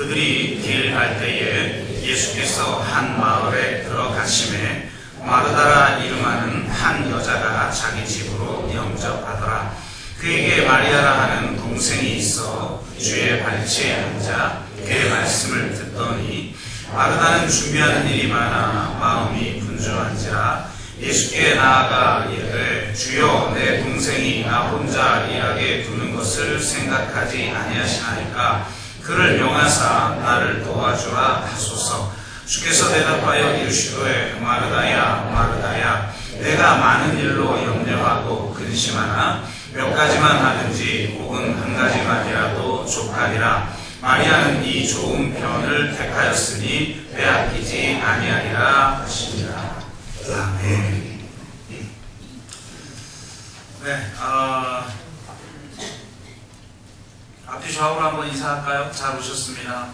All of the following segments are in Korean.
그들이 길 갈 때에 예수께서 한 마을에 들어가심에 마르다라 이름하는 한 여자가 자기 집으로 영접하더라. 그에게 마리아라 하는 동생이 있어 주의 발치에 앉아 그의 말씀을 듣더니 마르다는 준비하는 일이 많아 마음이 분주한지라. 예수께 나아가 이르되 주여, 내 동생이 나 혼자 일하게 두는 것을 생각하지 아니하시나이까 그를 명하사 나를 도와주라 하소서. 주께서 대답하여 이르시되 마르다야 마르다야, 내가 많은 일로 염려하고 근심하나 몇 가지만 하든지 혹은 한 가지만이라도 족하리라. 마리아는 이 좋은 편을 택하였으니 빼앗기지 아니하리라 하시니라. 아멘. 네, 앞뒤 좌우로 한번 인사할까요? 잘 오셨습니다.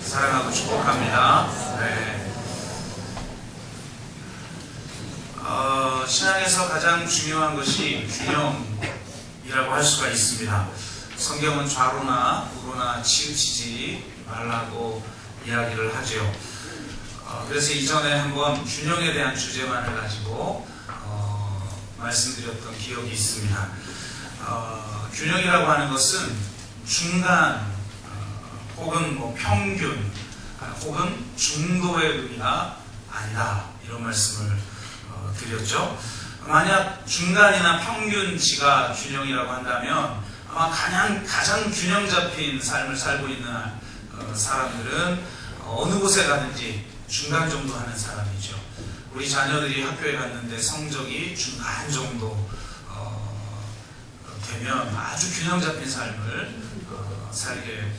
사랑하고 축복합니다. 네. 신앙에서 가장 중요한 것이 균형이라고 할 수가 있습니다. 성경은 좌로나 우로나 치우치지 말라고 이야기를 하죠. 그래서 이전에 한번 균형에 대한 주제만을 가지고 말씀드렸던 기억이 있습니다. 균형이라고 하는 것은 중간 혹은 평균 혹은 중도의 의미가 아니다, 이런 말씀을 드렸죠. 만약 중간이나 평균치가 균형이라고 한다면 아마 가장 균형 잡힌 삶을 살고 있는 사람들은 어느 곳에 가든지 중간 정도 하는 사람이죠. 우리 자녀들이 학교에 갔는데 성적이 중간 정도 되면 아주 균형 잡힌 삶을 살게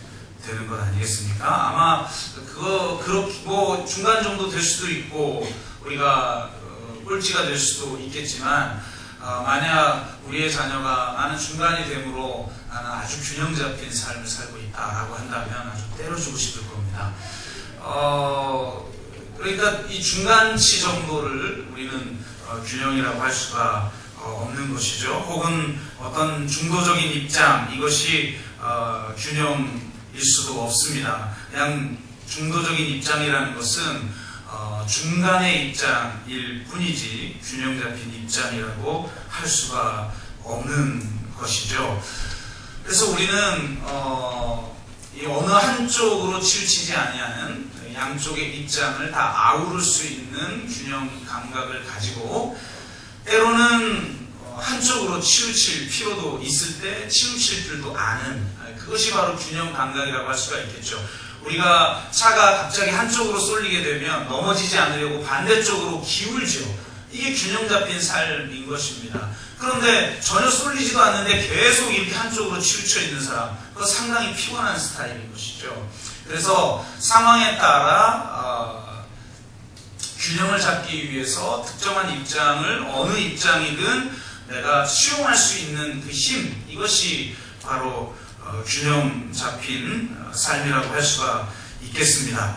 되는 것 아니겠습니까? 아마 그렇게 중간 정도 될 수도 있고 우리가 꼴찌가 될 수도 있겠지만, 만약 우리의 자녀가 나는 중간이 되므로 나는 아주 균형 잡힌 삶을 살고 있다라고 한다면 아주 때려주고 싶을 겁니다. 그러니까 이 중간치 정도를 우리는 균형이라고 할 수가 없는 것이죠. 혹은 어떤 중도적인 입장, 이것이 균형일 수도 없습니다. 그냥 중도적인 입장이라는 것은 중간의 입장일 뿐이지 균형 잡힌 입장이라고 할 수가 없는 것이죠. 그래서 우리는 이 어느 한쪽으로 치우치지 아니하는 양쪽의 입장을 다 아우를 수 있는 균형 감각을 가지고, 때로는 한쪽으로 치우칠 필요도 있을 때 치우칠 줄도 아는, 그것이 바로 균형 감각이라고 할 수가 있겠죠. 우리가 차가 갑자기 한쪽으로 쏠리게 되면 넘어지지 않으려고 반대쪽으로 기울죠. 이게 균형 잡힌 삶인 것입니다. 그런데 전혀 쏠리지도 않는데 계속 이렇게 한쪽으로 치우쳐 있는 사람, 그거 상당히 피곤한 스타일인 것이죠. 그래서 상황에 따라 균형을 잡기 위해서 특정한 입장을 어느 입장이든 내가 수용할 수 있는 그 힘, 이것이 바로 균형 잡힌 삶이라고 할 수가 있겠습니다.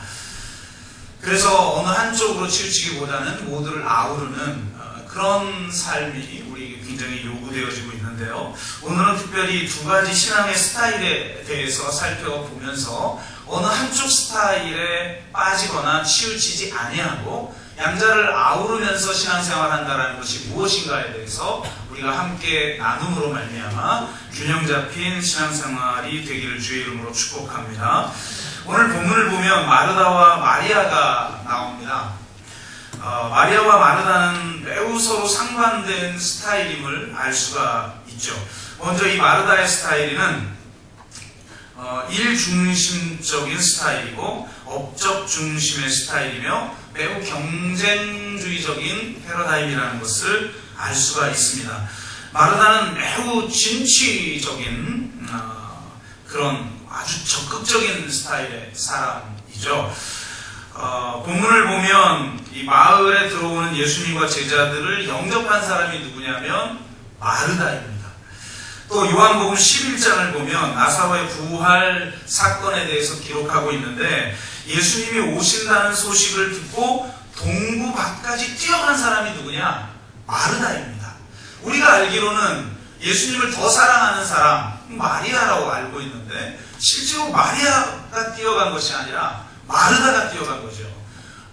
그래서 어느 한쪽으로 치우치기보다는 모두를 아우르는 그런 삶이 우리에게 굉장히 요구되어지고 있는데요. 오늘은 특별히 두 가지 신앙의 스타일에 대해서 살펴보면서 어느 한쪽 스타일에 빠지거나 치우치지 아니하고 양자를 아우르면서 신앙생활한다는 것이 무엇인가에 대해서 우리가 함께 나눔으로 말미암아 균형 잡힌 신앙생활이 되기를 주의 이름으로 축복합니다. 오늘 본문을 보면 마르다와 마리아가 나옵니다. 마리아와 마르다는 매우 서로 상반된 스타일임을 알 수가 있죠. 먼저 이 마르다의 스타일은 일중심적인 스타일이고 업적 중심의 스타일이며 매우 경쟁주의적인 패러다임이라는 것을 알 수가 있습니다. 마르다는 매우 진취적인 그런 아주 적극적인 스타일의 사람이죠. 본문을 보면 이 마을에 들어오는 예수님과 제자들을 영접한 사람이 누구냐면 마르다입니다. 또 요한복음 11장을 보면 나사로의 부활 사건에 대해서 기록하고 있는데, 예수님이 오신다는 소식을 듣고 동부 밖까지 뛰어간 사람이 누구냐? 마르다입니다. 우리가 알기로는 예수님을 더 사랑하는 사람 마리아라고 알고 있는데, 실제로 마리아가 뛰어간 것이 아니라 마르다가 뛰어간 거죠.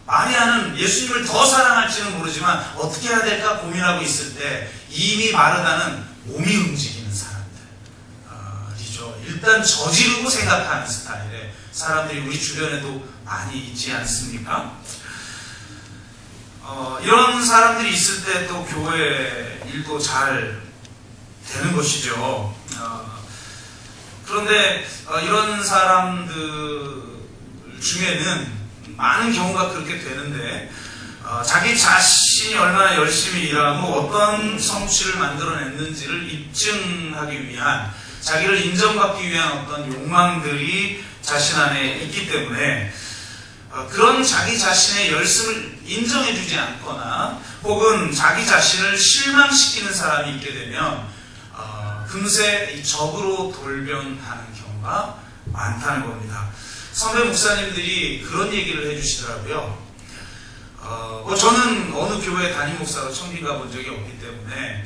마리아는 예수님을 더 사랑할지는 모르지만 어떻게 해야 될까 고민하고 있을 때 이미 마르다는 몸이 움직이는 사람들이죠. 일단 저지르고 생각하는 스타일의 사람들이 우리 주변에도 많이 있지 않습니까? 이런 사람들이 있을 때 또 교회 일도 잘 되는 것이죠. 그런데 이런 사람들 중에는 많은 경우가 그렇게 되는데 자기 자신이 얼마나 열심히 일하고 어떤 성취를 만들어냈는지를 입증하기 위한, 자기를 인정받기 위한 어떤 욕망들이 자신 안에 있기 때문에 그런 자기 자신의 열심을 인정해주지 않거나 혹은 자기 자신을 실망시키는 사람이 있게 되면 금세 이 적으로 돌변하는 경우가 많다는 겁니다. 선배 목사님들이 그런 얘기를 해주시더라고요. 저는 어느 교회 담임 목사로 청빙 가본 적이 없기 때문에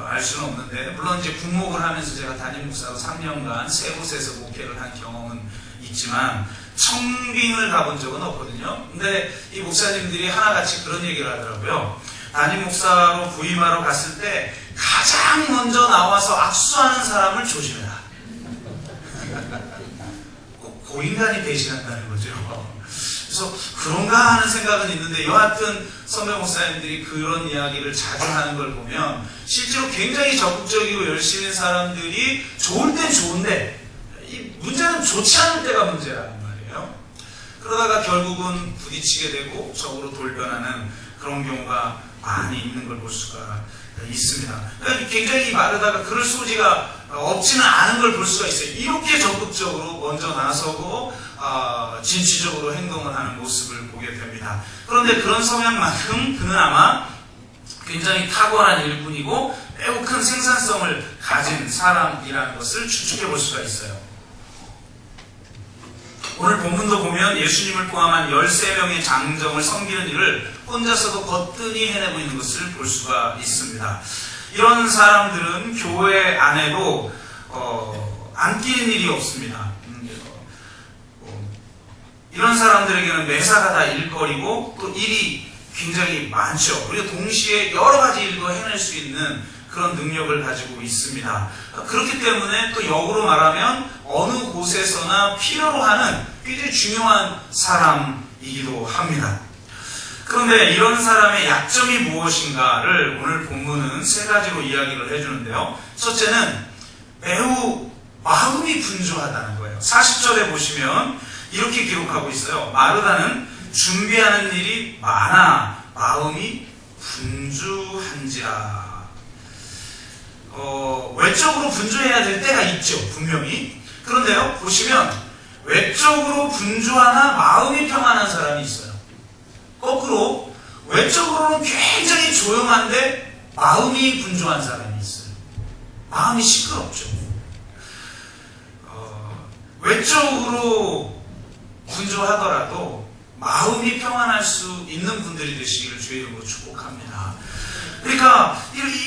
알 수는 없는데, 물론 이제 군목을 하면서 제가 담임 목사로 3년간 세 곳에서 목회를 한 경험은 있지만 청빙을 가본 적은 없거든요. 근데 이 목사님들이 하나같이 그런 얘기를 하더라고요. 담임 목사로 부임하러 갔을 때 가장 먼저 나와서 악수하는 사람을 조심해라. 고인간이 배신한다는 거죠. 그래서 그런가 하는 생각은 있는데, 여하튼 선배 목사님들이 그런 이야기를 자주 하는 걸 보면 실제로 굉장히 적극적이고 열심히 사람들이 좋을 땐 좋은데 이 문제는 좋지 않을 때가 문제라는 말이에요. 그러다가 결국은 부딪히게 되고 적으로 돌변하는 그런 경우가 많이 있는 걸 볼 수가 있습니다. 굉장히 마르다가 그럴 소지가 없지는 않은 걸 볼 수가 있어요. 이렇게 적극적으로 먼저 나서고 진취적으로 행동을 하는 모습을 보게 됩니다. 그런데 그런 성향만큼 그는 아마 굉장히 탁월한 일꾼이고 매우 큰 생산성을 가진 사람이라는 것을 추측해 볼 수가 있어요. 오늘 본문도 보면 예수님을 포함한 13명의 장정을 섬기는 일을 혼자서도 거뜬히 해내고 있는 것을 볼 수가 있습니다. 이런 사람들은 교회 안에도 안 끼는 일이 없습니다. 이런 사람들에게는 매사가 다 일거리고 또 일이 굉장히 많죠. 그리고 동시에 여러 가지 일도 해낼 수 있는 그런 능력을 가지고 있습니다. 그렇기 때문에 또 역으로 말하면 어느 곳에서나 필요로 하는 굉장히 중요한 사람이기도 합니다. 그런데 이런 사람의 약점이 무엇인가를 오늘 본문은 세 가지로 이야기를 해주는데요. 첫째는 매우 마음이 분주하다는 거예요. 40절에 보시면 이렇게 기록하고 있어요. 마르다는 준비하는 일이 많아 마음이 분주한지라. 외적으로 분주해야 될 때가 있죠, 분명히. 그런데요, 보시면 외적으로 분주하나 마음이 평안한 사람이 있어요. 거꾸로 외적으로는 굉장히 조용한데 마음이 분주한 사람이 있어요. 마음이 시끄럽죠. 외적으로 분주하더라도 마음이 평안할 수 있는 분들이 되시기를 주의 이름으로 축복합니다. 그러니까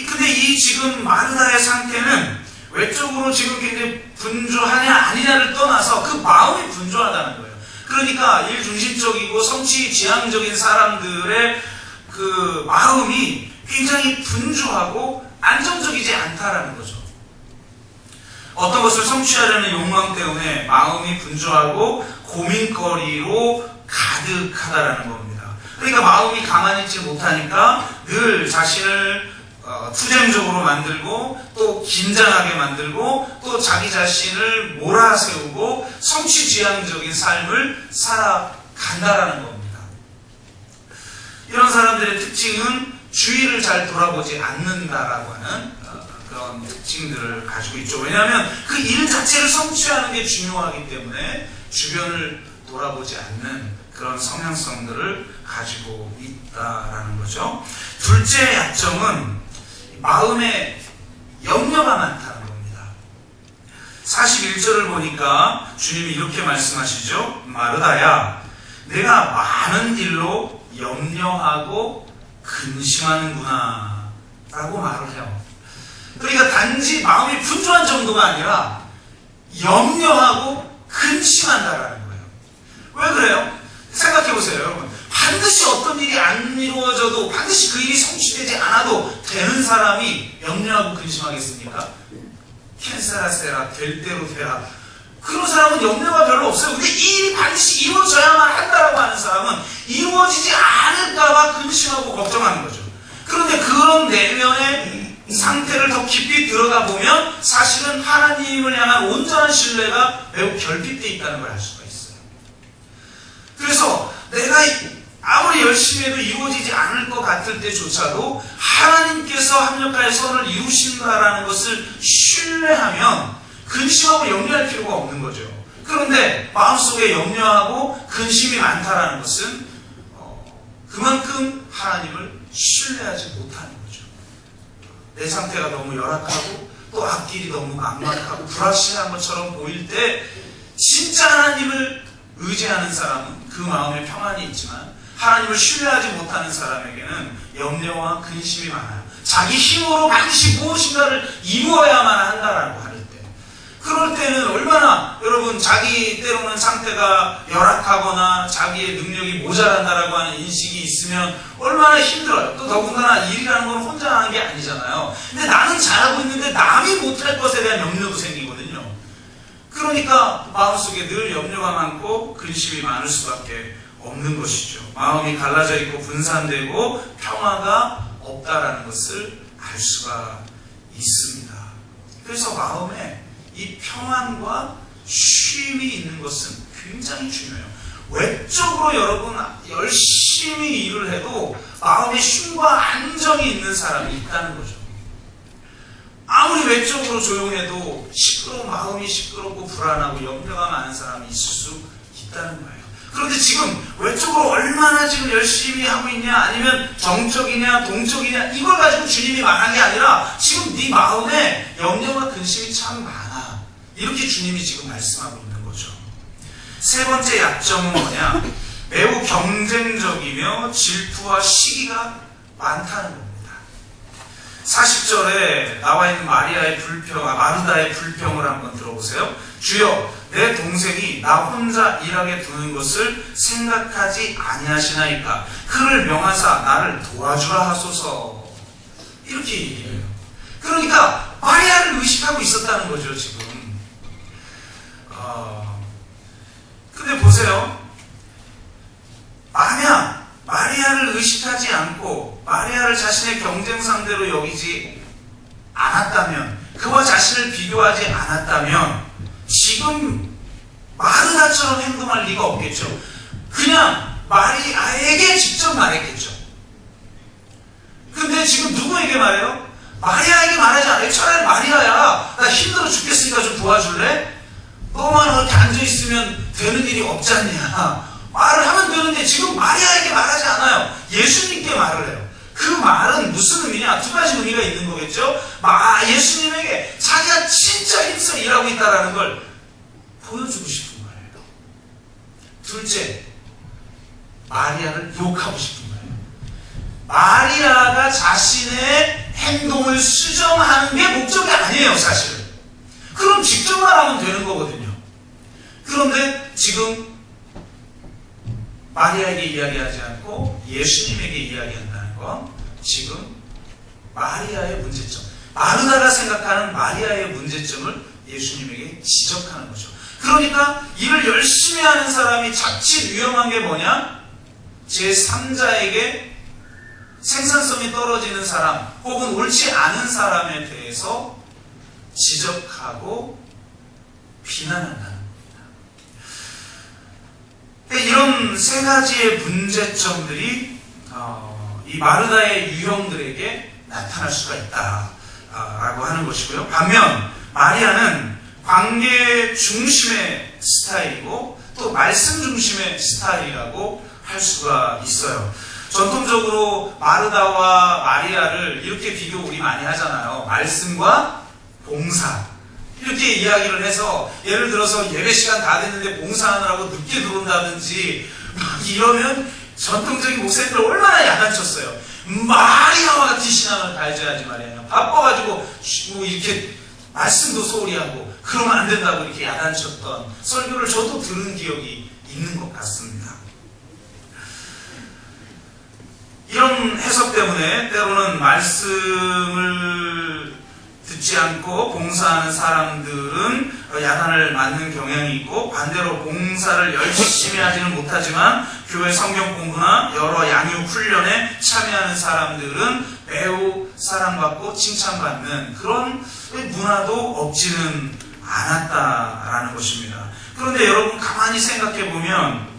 근데 이 지금 마르다의 상태는 외적으로 지금 굉장히 분주하냐 아니냐를 떠나서 그 마음이 분주하다는 거예요. 그러니까 일중심적이고 성취 지향적인 사람들의 그 마음이 굉장히 분주하고 안정적이지 않다라는 거죠. 어떤 것을 성취하려는 욕망 때문에 마음이 분주하고 고민거리로 가득하다라는 겁니다. 그러니까 마음이 가만히 있지 못하니까 늘 자신을 투쟁적으로 만들고 또 긴장하게 만들고 또 자기 자신을 몰아세우고 성취지향적인 삶을 살아간다라는 겁니다. 이런 사람들의 특징은 주위를 잘 돌아보지 않는다라고 하는 그런 특징들을 가지고 있죠. 왜냐하면 그 일 자체를 성취하는 게 중요하기 때문에 주변을 돌아보지 않는 그런 성향성들을 가지고 있다라는 거죠. 둘째 약점은 마음에 염려가 많다는 겁니다. 41절을 보니까 주님이 이렇게 말씀하시죠. 마르다야, 내가 많은 일로 염려하고 근심하는구나 라고 말을 해요. 그러니까 단지 마음이 분주한 정도가 아니라 염려하고 근심한다라는 거예요. 왜 그래요? 생각해 보세요, 여러분. 반드시 어떤 일이 안 이루어져도, 반드시 그 일이 성취되지 않아도 되는 사람이 염려하고 근심하겠습니까? 캔사라세라, 될 대로 되라. 그런 사람은 염려가 별로 없어요. 근데 이 일이 반드시 이루어져야만 한다라고 하는 사람은 이루어지지 않을까봐 근심하고 걱정하는 거죠. 그런데 그런 내면의 상태를 더 깊이 들여다보면 사실은 하나님을 향한 온전한 신뢰가 매우 결핍되어 있다는 걸 알 수가 있어요. 그래서 내가 아무리 열심히 해도 이루어지지 않을 것 같을 때조차도 하나님께서 합력하여 선을 이루신다라는 것을 신뢰하면 근심하고 염려할 필요가 없는 거죠. 그런데 마음속에 염려하고 근심이 많다라는 것은 그만큼 하나님을 신뢰하지 못하는 거죠. 내 상태가 너무 열악하고 또 앞길이 너무 막막하고 불확실한 것처럼 보일 때 진짜 하나님을 의지하는 사람은 그 마음에 평안이 있지만 하나님을 신뢰하지 못하는 사람에게는 염려와 근심이 많아요. 자기 힘으로 반드시 무엇인가를 이루어야만 한다라고 할 때, 그럴 때는 얼마나 여러분 자기 때로는 상태가 열악하거나 자기의 능력이 모자란다라고 하는 인식이 있으면 얼마나 힘들어요. 또 더군다나 일이라는 건 혼자 하는 게 아니잖아요. 근데 나는 잘하고 있는데 남이 못할 것에 대한 염려도 생기거든요. 그러니까 마음속에 늘 염려가 많고 근심이 많을 수밖에 없는 것이죠. 마음이 갈라져 있고 분산되고 평화가 없다라는 것을 알 수가 있습니다. 그래서 마음에 이 평안과 쉼이 있는 것은 굉장히 중요해요. 외적으로 여러분 열심히 일을 해도 마음에 쉼과 안정이 있는 사람이 있다는 거죠. 아무리 외적으로 조용해도 마음이 시끄럽고 불안하고 염려가 많은 사람이 있을 수 있다는 거예요. 그런데 지금 외적으로 얼마나 지금 열심히 하고 있냐, 아니면 정적이냐 동적이냐, 이걸 가지고 주님이 말한 게 아니라 지금 네 마음에 염려와 근심이 참 많아, 이렇게 주님이 지금 말씀하고 있는 거죠. 세 번째 약점은 뭐냐? 매우 경쟁적이며 질투와 시기가 많다는 겁니다. 40절에 나와 있는 마르다의 불평을 한번 들어보세요. 주여, 내 동생이 나 혼자 일하게 두는 것을 생각하지 아니하시나이까? 그를 명하사 나를 도와주라 하소서. 이렇게 얘기해요. 그러니까 마리아를 의식하고 있었다는 거죠, 지금. 근데 보세요. 만약 마리아를 의식하지 않고 마리아를 자신의 경쟁 상대로 여기지 않았다면, 그와 자신을 비교하지 않았다면 지금 마르다처럼 행동할 리가 없겠죠. 그냥 마리아에게 직접 말했겠죠. 근데 지금 누구에게 말해요? 마리아에게 말하지 않아요. 차라리 마리아야, 나 힘들어 죽겠으니까 좀 도와줄래? 너만 이렇게 앉아있으면 되는 일이 없지 않냐, 말을 하면 되는데 지금 마리아에게 말하지 않아요. 예수님께 말을 해요. 그 말은 무슨 의미냐? 두 가지 의미가 있는 거겠죠. 예수님에게 자기가 진짜 힘써 일하고 있다는 걸 보여주고 싶은 거예요. 둘째, 마리아를 욕하고 싶은 거예요. 마리아가 자신의 행동을 수정하는 게 목적이 아니에요, 사실은. 그럼 직접 말하면 되는 거거든요. 그런데 지금 마리아에게 이야기하지 않고 예수님에게 이야기한다는 건 지금 마리아의 문제점, 마르다가 생각하는 마리아의 문제점을 예수님에게 지적하는 거죠. 그러니까 일을 열심히 하는 사람이 자칫 위험한 게 뭐냐? 제3자에게 생산성이 떨어지는 사람 혹은 옳지 않은 사람에 대해서 지적하고 비난한다는 겁니다. 이런 세 가지의 문제점들이 이 마르다의 유형들에게 나타날 수가 있다라고 하는 것이고요. 반면 마리아는 관계 중심의 스타일이고 또 말씀 중심의 스타일이라고 할 수가 있어요. 전통적으로 마르다와 마리아를 이렇게 비교 우리 많이 하잖아요. 말씀과 봉사, 이렇게 이야기를 해서 예를 들어서 예배 시간 다 됐는데 봉사하느라고 늦게 들어온다든지 막 이러면 전통적인 목사님들 얼마나 야단쳤어요. 마리아와 같은 신앙을 가져야지 말이야. 바빠가지고 뭐 이렇게 말씀도 소홀히 하고 그러면 안 된다고 이렇게 야단쳤던 설교를 저도 들은 기억이 있는 것 같습니다. 이런 해석 때문에 때로는 말씀을 듣지 않고 봉사하는 사람들은 야단을 맞는 경향이 있고, 반대로 봉사를 열심히 하지는 못하지만 교회 성경 공부나 여러 양육 훈련에 참여하는 사람들은 매우 사랑받고 칭찬받는 그런 문화도 없지는 않았다라는 것입니다. 그런데 여러분 가만히 생각해 보면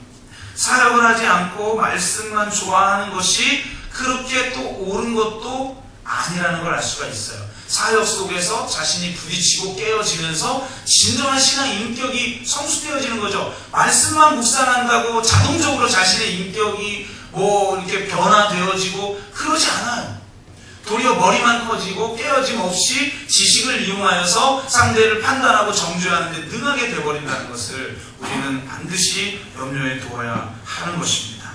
사역을 하지 않고 말씀만 좋아하는 것이 그렇게 또 옳은 것도 아니라는 걸 알 수가 있어요. 사역 속에서 자신이 부딪히고 깨어지면서 진정한 신앙 인격이 성숙되어지는 거죠. 말씀만 묵상한다고 자동적으로 자신의 인격이 이렇게 변화되어지고 그러지 않아요. 도리어 머리만 커지고 깨어짐 없이 지식을 이용하여서 상대를 판단하고 정죄하는 데 능하게 되어버린다는 것을 우리는 반드시 염려해 두어야 하는 것입니다.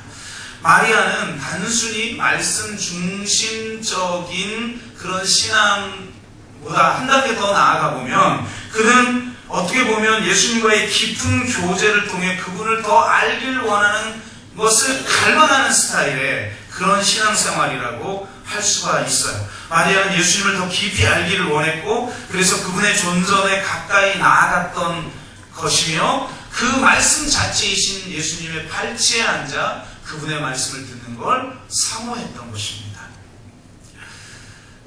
마리아는 단순히 말씀 중심적인 그런 신앙보다 한 단계 더 나아가 보면 그는 어떻게 보면 예수님과의 깊은 교제를 통해 그분을 더 알길 원하는 것을 갈망하는 스타일의 그런 신앙생활이라고 할 수가 있어요. 마리아는 예수님을 더 깊이 알기를 원했고, 그래서 그분의 존전에 가까이 나아갔던 것이며, 그 말씀 자체이신 예수님의 발치에 앉아 그분의 말씀을 듣는 걸 사모했던 것입니다.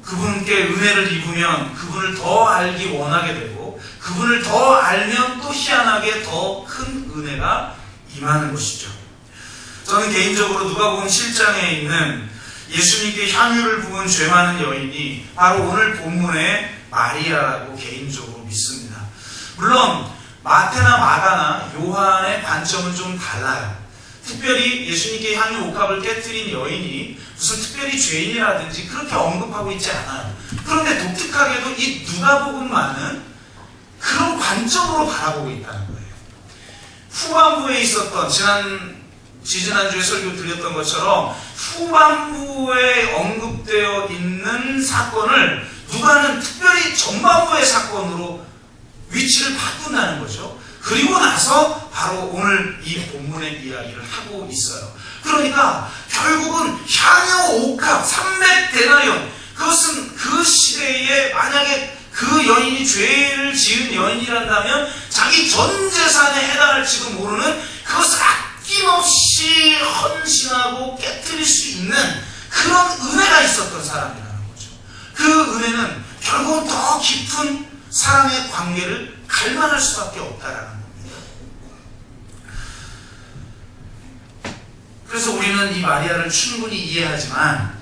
그분께 은혜를 입으면 그분을 더 알기 원하게 되고, 그분을 더 알면 또 희한하게 더 큰 은혜가 임하는 것이죠. 저는 개인적으로 누가복음 7장에 있는 예수님께 향유를 부은 죄 많은 여인이 바로 오늘 본문의 마리아라고 개인적으로 믿습니다. 물론 마태나 마가나 요한의 관점은 좀 달라요. 특별히 예수님께 향유 옥합을 깨뜨린 여인이 무슨 특별히 죄인이라든지 그렇게 언급하고 있지 않아요. 그런데 독특하게도 이 누가복음만은 그런 관점으로 바라보고 있다는 거예요. 후반부에 있었던 지지난주에 설교 드렸던 것처럼 후반부에 언급되어 있는 사건을 누가는 특별히 전반부의 사건으로 위치를 바꾼다는 거죠. 그리고 나서 바로 오늘 이 본문의 이야기를 하고 있어요. 그러니까 결국은 향유 옥합 300데나리온, 그것은 그 시대에 만약에 그 여인이 죄를 지은 여인이란다면 자기 전 재산에 해당할지도 모르는 그것을 아낌없이 헌신하고 깨뜨릴 수 있는 그런 은혜가 있었던 사람이라는 거죠. 그 은혜는 결국은 더 깊은 사랑의 관계를 갈망할 수밖에 없다라는 겁니다. 그래서 우리는 이 마리아를 충분히 이해하지만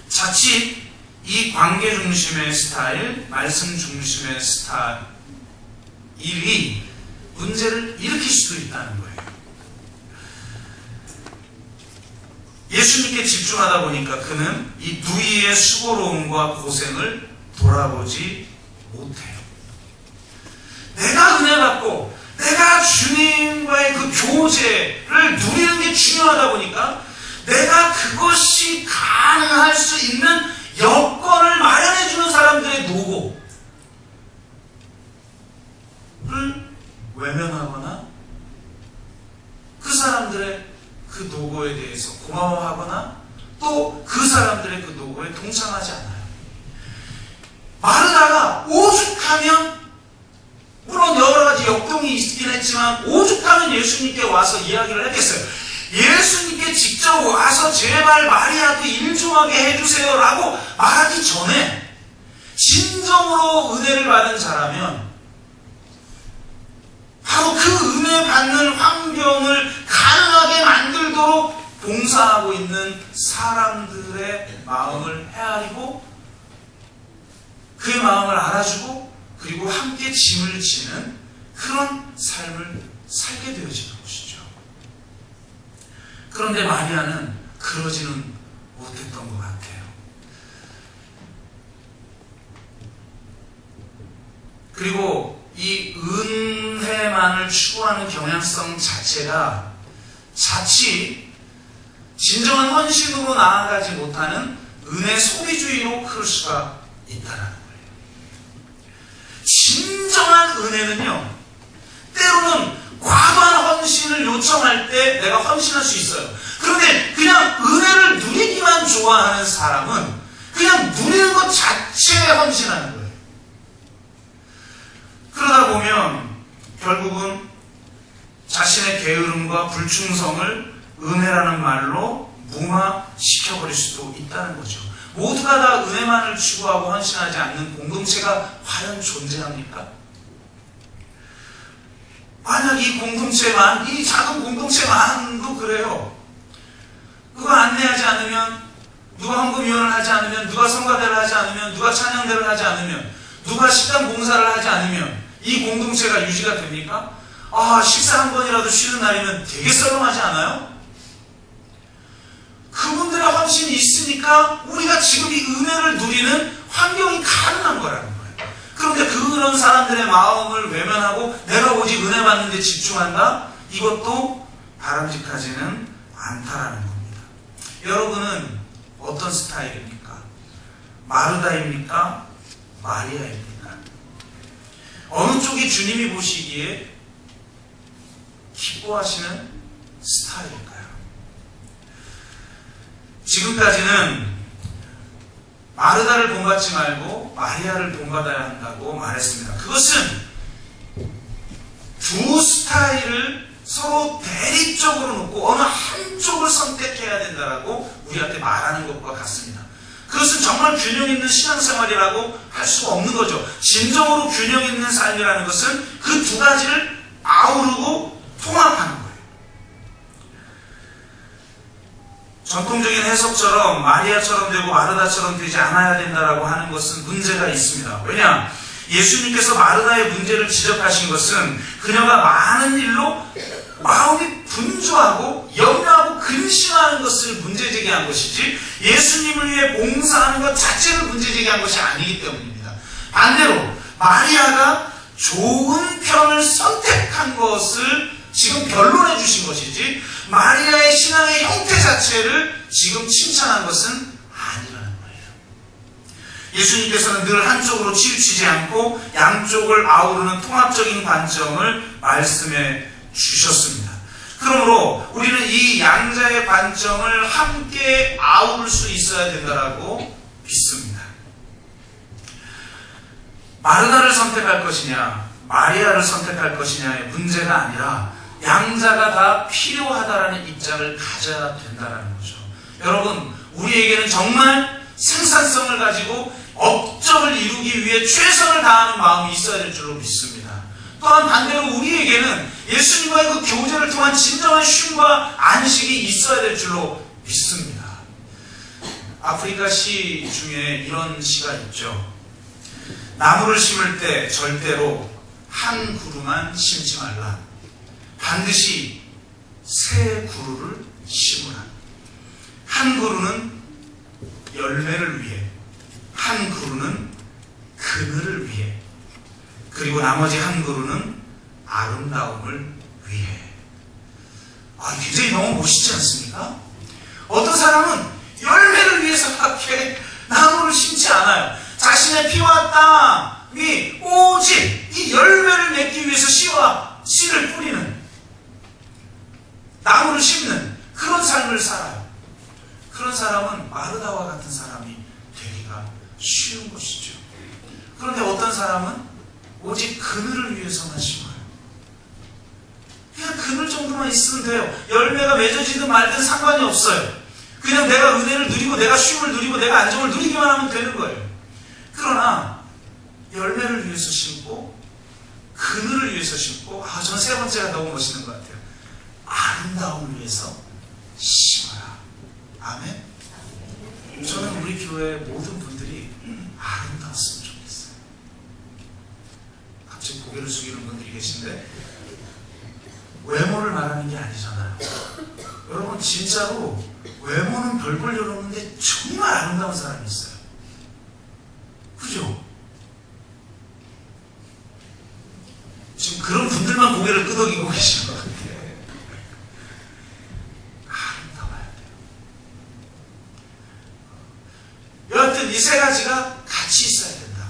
자칫 이 관계 중심의 스타일, 말씀 중심의 스타일이 문제를 일으킬 수도 있다는 거예요. 예수님께 집중하다 보니까 그는 이 누이의 수고로움과 고생을 돌아보지 못해요. 내가 은혜 받고 내가 주님과의 그 교제를 누리는 게 중요하다 보니까 내가 그것이 가능할 수 있는 여건을 마련해주는 사람들의 노고를 외면하거나 그 사람들의 그 노고에 대해서 고마워하거나 또 그 사람들의 그 노고에 동참하지 않아요. 마르다가 오죽하면, 물론 여러 가지 역동이 있긴 했지만 오죽하면 예수님께 와서 이야기를 했겠어요. 예수님께 직접 와서 제발 마리아도 일 좀 하게 해주세요 라고 말하기 전에 진정으로 은혜를 받은 자라면 바로 그 은혜 받는 환경을 가능하게 만들도록 봉사하고 있는 사람들의 마음을 헤아리고 그의 마음을 알아주고 그리고 함께 짐을 지는 그런 삶을 살게 되어지는 것이죠. 그런데 마리아는 그러지는 못했던 것 같아요. 그리고 이 은혜만을 추구하는 경향성 자체가 자칫 진정한 헌신으로 나아가지 못하는 은혜 소비주의로 클 수가 있다는 거예요. 진정한 은혜는요, 때로는 과도한 헌신을 요청할 때 내가 헌신할 수 있어요. 그런데 그냥 은혜를 누리기만 좋아하는 사람은 그냥 누리는 것 자체에 헌신하는 거예요. 그러다 보면 결국은 자신의 게으름과 불충성을 은혜라는 말로 무마시켜버릴 수도 있다는 거죠. 모두가 다 은혜만을 추구하고 헌신하지 않는 공동체가 과연 존재합니까? 만약 이 공동체만, 이 작은 공동체만도 그래요. 누가 안내하지 않으면, 누가 헌금위원을 하지 않으면, 누가 성가대를 하지 않으면, 누가 찬양대를 하지 않으면, 누가 식당 봉사를 하지 않으면 이 공동체가 유지가 됩니까? 식사 한 번이라도 쉬는 날이면 되게 썰렁하지 않아요? 그분들의 헌신이 있으니까 우리가 지금 이 은혜를 누리는 환경이 가능한 거라는 거예요. 그런데 그런 사람들의 마음을 외면하고 내가 오직 은혜 받는 데 집중한다? 이것도 바람직하지는 않다라는 겁니다. 여러분은 어떤 스타일입니까? 마르다입니까? 마리아입니까? 어느 쪽이 주님이 보시기에 기뻐하시는 스타일일까요? 지금까지는 마르다를 본받지 말고 마리아를 본받아야 한다고 말했습니다. 그것은 두 스타일을 서로 대립적으로 놓고 어느 한쪽을 선택해야 된다라고 우리한테 말하는 것과 같습니다. 그것은 정말 균형 있는 신앙생활이라고 할 수가 없는 거죠. 진정으로 균형 있는 삶이라는 것은 그 두 가지를 아우르고 통합하는 거예요. 전통적인 해석처럼 마리아처럼 되고 마르다처럼 되지 않아야 된다라고 하는 것은 문제가 있습니다. 왜냐? 예수님께서 마르다의 문제를 지적하신 것은 그녀가 많은 일로 마음이 분주하고 염려하고 근심하는 것을 문제제기한 것이지 예수님을 위해 봉사하는 것 자체를 문제제기한 것이 아니기 때문입니다. 반대로 마리아가 좋은 편을 선택한 것을 지금 변론해 주신 것이지 마리아의 신앙의 형태 자체를 지금 칭찬한 것은 아니라는 거예요. 예수님께서는 늘 한쪽으로 치우치지 않고 양쪽을 아우르는 통합적인 관점을 말씀해 주셨습니다. 그러므로 우리는 이 양자의 관점을 함께 아우를 수 있어야 된다라고 믿습니다. 마르다를 선택할 것이냐 마리아를 선택할 것이냐의 문제가 아니라 양자가 다 필요하다라는 입장을 가져야 된다는 거죠. 여러분, 우리에게는 정말 생산성을 가지고 업적을 이루기 위해 최선을 다하는 마음이 있어야 될 줄로 믿습니다. 또한 반대로 우리에게는 예수님과의 그 교제를 통한 진정한 쉼과 안식이 있어야 될 줄로 믿습니다. 아프리카 시 중에 이런 시가 있죠. 나무를 심을 때 절대로 한 그루만 심지 말라. 반드시 세 그루를 심으라. 한 그루는 열매를 위해, 한 그루는 그늘을 위해, 그리고 나머지 한 그루는 아름다움을 위해. 굉장히 너무 멋있지 않습니까? 어떤 사람은 열매를 위해서 그렇게 나무를 심지 않아요. 자신의 피와 땀이 오직 이 열매를 맺기 위해서 씨를 뿌리는, 나무를 심는 그런 삶을 살아요. 그런 사람은 마르다와 같은 사람이 되기가 쉬운 것이죠. 그런데 어떤 사람은 오직 그늘을 위해서만 심어요. 그냥 그늘 정도만 있으면 돼요. 열매가 맺어지든 말든 상관이 없어요. 그냥 내가 은혜를 누리고 내가 쉼을 누리고 내가 안정을 누리기만 하면 되는 거예요. 그러나 열매를 위해서 심고 그늘을 위해서 심고 저는 세 번째가 너무 멋있는 것 같아요. 아름다움을 위해서 심어라. 아멘. 저는 우리 교회 모든 분들이 아름다웠으면 좋겠어요. 갑자기 고개를 숙이는 분들이 계신데 외모를 말하는 게 아니잖아요. 여러분 진짜로 외모는 별걸 열었는데 정말 아름다운 사람이 있어요. 그죠? 지금 그런 분들만 고개를 끄덕이고 계시는 것 같아요. 아름다워야 돼요. 여하튼 이 세 가지가 같이 있어야 된다.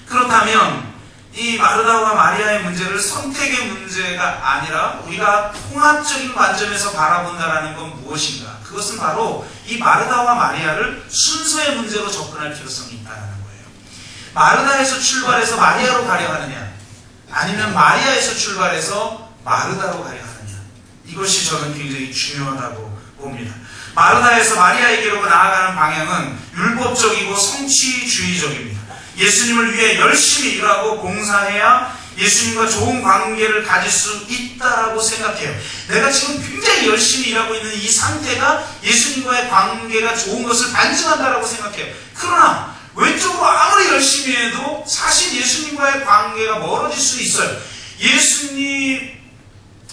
그렇다면 이 마르다와 마리아의 문제를 선택의 문제가 아니라 우리가 통합적인 관점에서 바라본다는 건 무엇인가? 그것은 바로 이 마르다와 마리아를 순서의 문제로 접근할 필요성이 있다는 거예요. 마르다에서 출발해서 마리아로 가려 하느냐, 아니면 마리아에서 출발해서 마르다로 가려 하느냐, 이것이 저는 굉장히 중요하다고 봅니다. 마르다에서 마리아에게로 나아가는 방향은 율법적이고 성취주의적입니다. 예수님을 위해 열심히 일하고 봉사해야 예수님과 좋은 관계를 가질 수 있다라고 생각해요. 내가 지금 굉장히 열심히 일하고 있는 이 상태가 예수님과의 관계가 좋은 것을 반증한다라고 생각해요. 그러나 왼쪽으로 아무리 열심히 해도 사실 예수님과의 관계가 멀어질 수 있어요.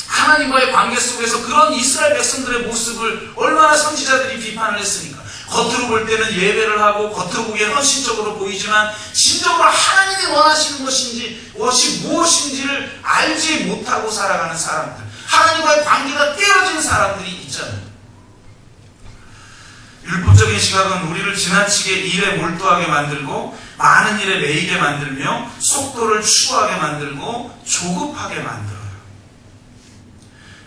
하나님과의 관계 속에서 그런 이스라엘 백성들의 모습을 얼마나 선지자들이 비판을 했으니까. 겉으로 볼 때는 예배를 하고 겉으로 보기엔 헌신적으로 보이지만 진정으로 하나님이 원하시는 것이 무엇인지를 알지 못하고 살아가는 사람들, 하나님과의 관계가 깨어진 사람들이 있잖아요. 율법적인 시각은 우리를 지나치게 일에 몰두하게 만들고 많은 일에 매이게 만들며 속도를 추구하게 만들고 조급하게 만들어요.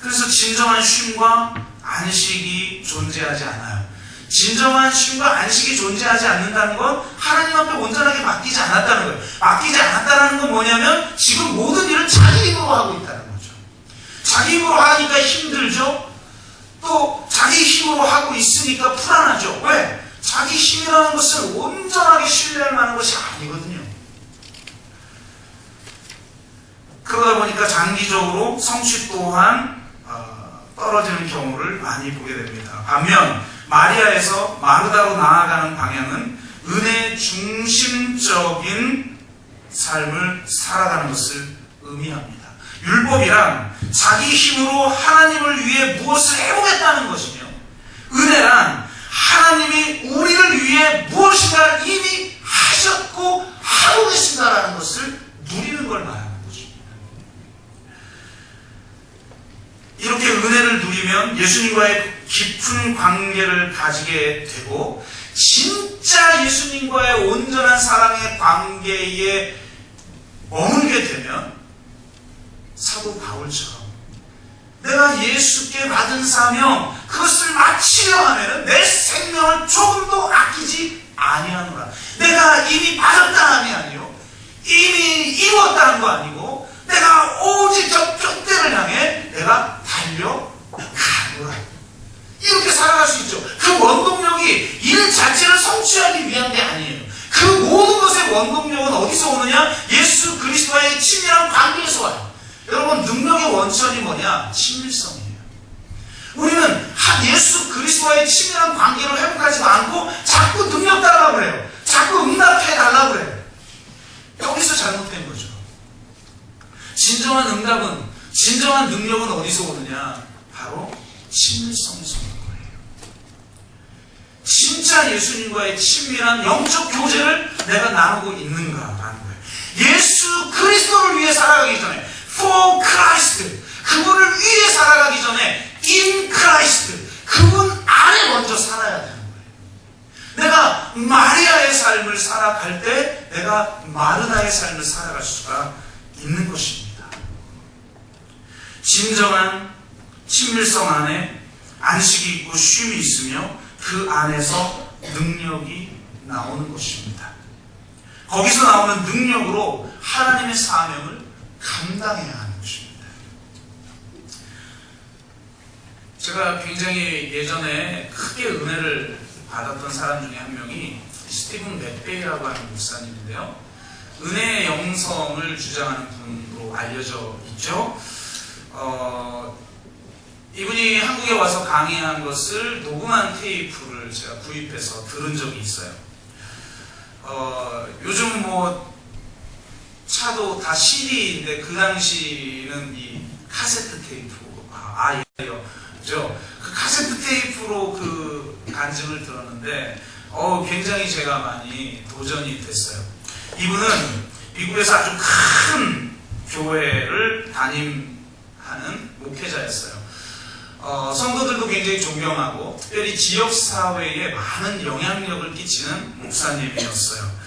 그래서 진정한 쉼과 안식이 존재하지 않아요. 진정한 쉼과 안식이 존재하지 않는다는 건 하나님 앞에 온전하게 맡기지 않았다는 거예요. 맡기지 않았다는 건 뭐냐면 지금 모든 일을 자기 힘으로 하고 있다는 거죠. 자기 힘으로 하니까 힘들죠. 또 자기 힘으로 하고 있으니까 불안하죠. 왜? 자기 힘이라는 것은 온전하게 신뢰할 만한 것이 아니거든요. 그러다 보니까 장기적으로 성취 또한 떨어지는 경우를 많이 보게 됩니다. 반면 마리아에서 마르다로 나아가는 방향은 은혜 중심적인 삶을 살아가는 것을 의미합니다. 율법이란 자기 힘으로 하나님을 위해 무엇을 해보겠다는 것이며, 은혜란 하나님이 우리를 위해 무엇인가 이미 하셨고 하고 계신다라는 것을 누리는 걸 말합니다. 이렇게 은혜를 누리면 예수님과의 깊은 관계를 가지게 되고 진짜 예수님과의 온전한 사랑의 관계에 머물게 되면 사도 바울처럼 내가 예수께 받은 사명 그것을 마치려 하면 내 생명을 조금도 아끼지 아니하노라. 내가 이미 받았다함이 아니요 이미 이루었다는 거 아니고 내가 오직 저 뼈대를 향해 내가 달려가노라. 이렇게 살아갈 수 있죠. 그 원동력이 일 자체를 성취하기 위한 게 아니에요. 그 모든 것의 원동력은 어디서 오느냐? 예수 그리스도와의 친밀한 관계에서 와요. 여러분, 능력의 원천이 뭐냐? 친밀성이에요. 우리는 예수 그리스도와의 친밀한 관계를 회복하지 않고 자꾸 능력 달라고 그래요. 자꾸 응답해 달라고 그래요. 여기서 잘못된 거죠. 진정한 응답은, 진정한 능력은 어디서 오느냐? 바로 친밀성에서 오는 거예요. 진짜 예수님과의 친밀한 영적 교제를 내가 나누고 있는가라는 거예요. 예수 그리스도를 위해 살아가기 전에 for Christ, 그분을 위해 살아가기 전에 in Christ, 그분 안에 먼저 살아야 되는 거예요. 내가 마리아의 삶을 살아갈 때 내가 마르다의 삶을 살아갈 수가 있는 것입니다. 진정한 친밀성 안에 안식이 있고 쉼이 있으며 그 안에서 능력이 나오는 것입니다. 거기서 나오는 능력으로 하나님의 사명을 감당해야 하는 것입니다. 제가 굉장히 예전에 크게 은혜를 받았던 사람 중에 한 명이 스티븐 맥베이라고 하는 목사님인데요. 은혜의 영성을 주장하는 분으로 알려져 있죠. 이분이 한국에 와서 강의한 것을 녹음한 테이프를 제가 구입해서 들은 적이 있어요. 요즘 뭐 차도 다 CD인데 그 당시는 이 카세트 테이프, 그 카세트 테이프로 그 간증을 들었는데 굉장히 제가 많이 도전이 됐어요. 이분은 미국에서 아주 큰 교회를 담임하는 목회자였어요. 성도들도 굉장히 존경하고 특별히 지역사회에 많은 영향력을 끼치는 목사님이었어요.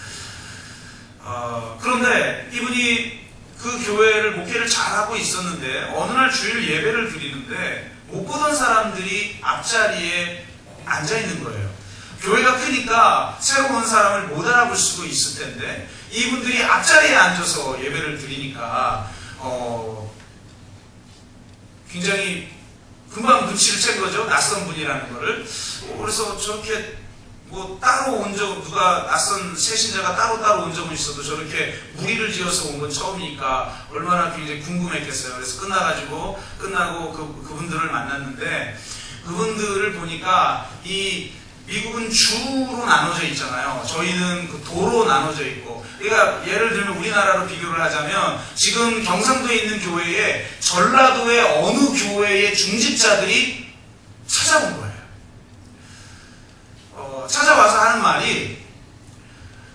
그런데 이분이 그 교회를 목회를 잘하고 있었는데 어느 날 주일 예배를 드리는데 못 보던 사람들이 앞자리에 앉아 있는 거예요. 교회가 크니까 새로 온 사람을 못 알아볼 수도 있을 텐데 이분들이 앞자리에 앉아서 예배를 드리니까 굉장히 금방 눈치를 챈 거죠. 낯선 분이라는 거를. 그래서 저렇게 뭐 따로 온 적, 누가 낯선 새신자가 따로 온 적은 있어도 저렇게 무리를 지어서 온 건 처음이니까 얼마나 굉장히 궁금했겠어요. 그래서 끝나고 그분들을 만났는데 그분들을 보니까 이 미국은 주로 나눠져 있잖아요. 저희는 그 도로 나눠져 있고. 그러니까 예를 들면 우리나라로 비교를 하자면 지금 경상도에 있는 교회에 전라도의 어느 교회의 중직자들이 찾아온 거예요. 찾아와서 하는 말이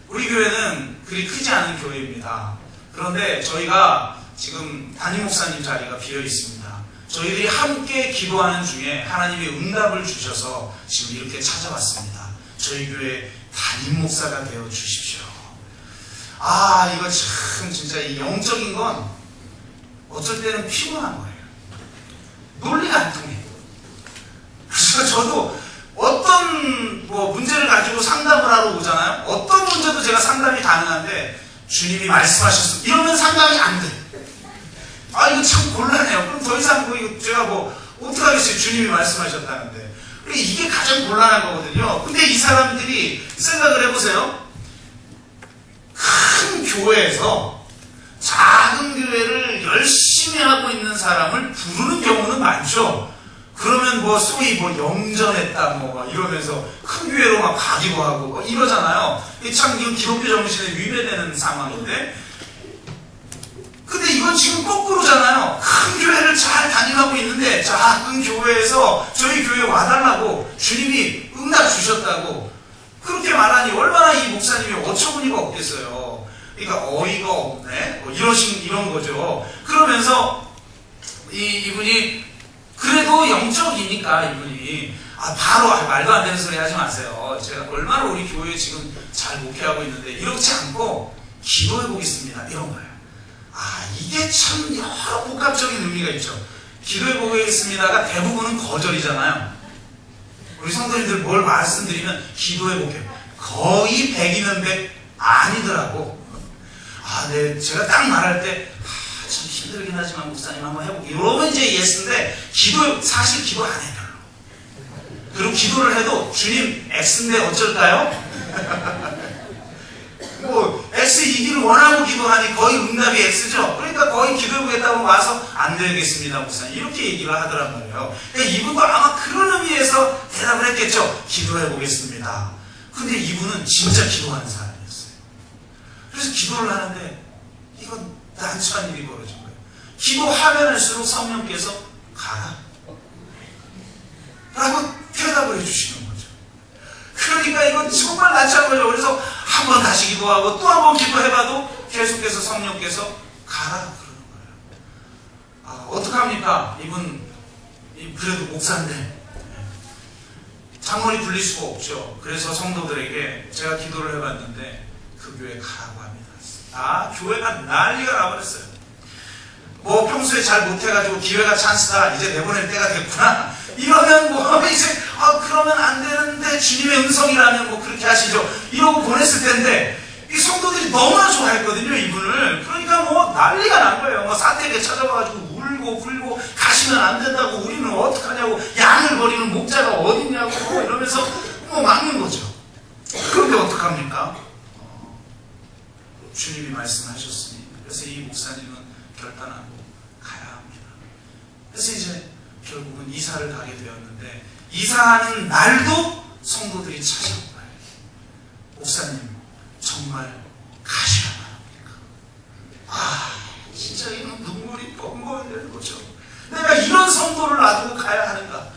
우리 교회는 그리 크지 않은 교회입니다. 그런데 저희가 지금 담임 목사님 자리가 비어 있습니다. 저희들이 함께 기도하는 중에 하나님이 응답을 주셔서 지금 이렇게 찾아왔습니다. 저희 교회 담임 목사가 되어 주십시오. 이거 참 진짜 이 영적인 건 어쩔 때는 피곤한 거예요. 논리가 안 통해요. 그래서 저도 어떤 문제를 가지고 상담을 하러 오잖아요. 어떤 문제도 제가 상담이 가능한데 주님이 말씀하셨어. 이러면 상담이 안 돼. 이거 참 곤란해요. 그럼 더 이상 제가 어떡하겠어요. 주님이 말씀하셨다는데. 이게 가장 곤란한 거거든요. 근데 이 사람들이 생각을 해보세요. 큰 교회에서 작은 교회를 열심히 하고 있는 사람을 부르는 경우는 많죠. 그러면 소위 영전했다 이러면서 큰 교회로 막 가기도 하고 이러잖아요. 참 이건 기독교 정신에 위배되는 상황인데, 근데 이건 지금 거꾸로잖아요. 큰 교회를 잘 다니고 있는데 작은 교회에서 저희 교회에 와달라고 주님이 응답 주셨다고 그렇게 말하니 얼마나 이 목사님이 어처구니가 없겠어요. 그러니까 어이가 없네 이런 거죠. 그러면서 이분이 그래도 영적이니까 이분이 바로 말도 안 되는 소리 하지 마세요. 제가 얼마나 우리 교회에 지금 잘 목회하고 있는데 이렇지 않고 기도해 보겠습니다. 이런 거예요. 이게 참 여러 복합적인 의미가 있죠. 기도해 보겠습니다가 대부분은 거절이잖아요. 우리 성도님들 뭘 말씀드리면 기도해 볼게요. 거의 100이면 100 아니더라고. 네, 제가 딱 말할 때 참 힘들긴 하지만 목사님 한번 해볼게요. 이러면 이제 예스인데 사실 기도 안 해요. 그리고 기도를 해도 주님 X인데 어쩔까요? X이기를 원하고 기도하니 거의 응답이 X죠. 그러니까 거의 기도해보겠다고 와서 안 되겠습니다 목사님 이렇게 얘기를 하더란 말이에요. 그러니까 이분도 아마 그런 의미에서 대답을 했겠죠. 기도해보겠습니다. 근데 이분은 진짜 기도하는 사람이었어요. 그래서 기도를 하는데 이건 난처한 일이 벌어진 거예요. 기도하면 할수록 성령께서 가라 라고 대답을 해주시는 거죠. 그러니까 이건 정말 난처한 거죠. 그래서 한 번 다시 기도하고 또 한 번 기도해봐도 계속해서 성령께서 가라 그러는 거예요. 어떡합니까? 이분 그래도 목사인데 장로이 불릴 수가 없죠. 그래서 성도들에게 제가 기도를 해봤는데 그 교회 가라고 합니다. 교회가 난리가 나버렸어요. 평소에 잘 못해가지고 기회가 찬스다. 이제 내보낼 때가 됐구나. 이러면 이제 그러면 안 되는데 주님의 음성이라면 그렇게 하시죠. 이러고 보냈을 텐데 이 성도들이 너무나 좋아했거든요. 이분을. 그러니까 난리가 난 거예요. 사택에 찾아와가지고 울고 불고 가시면 안 된다고 우리는 어떡하냐고 양을 버리는 목자가 어딨냐고 이러면서 막는 거죠. 그런데 어떡합니까? 주님이 말씀하셨으니 그래서 이 목사님은 결단하고 가야 합니다. 그래서 이제 결국은 이사를 가게 되었는데 이사하는 날도 성도들이 찾아온 거예요. 목사님 정말 가시라 말합니까? 진짜 이건 눈물이 뻥뻥 되는 거죠. 내가 이런 성도를 놔두고 가야 하는가?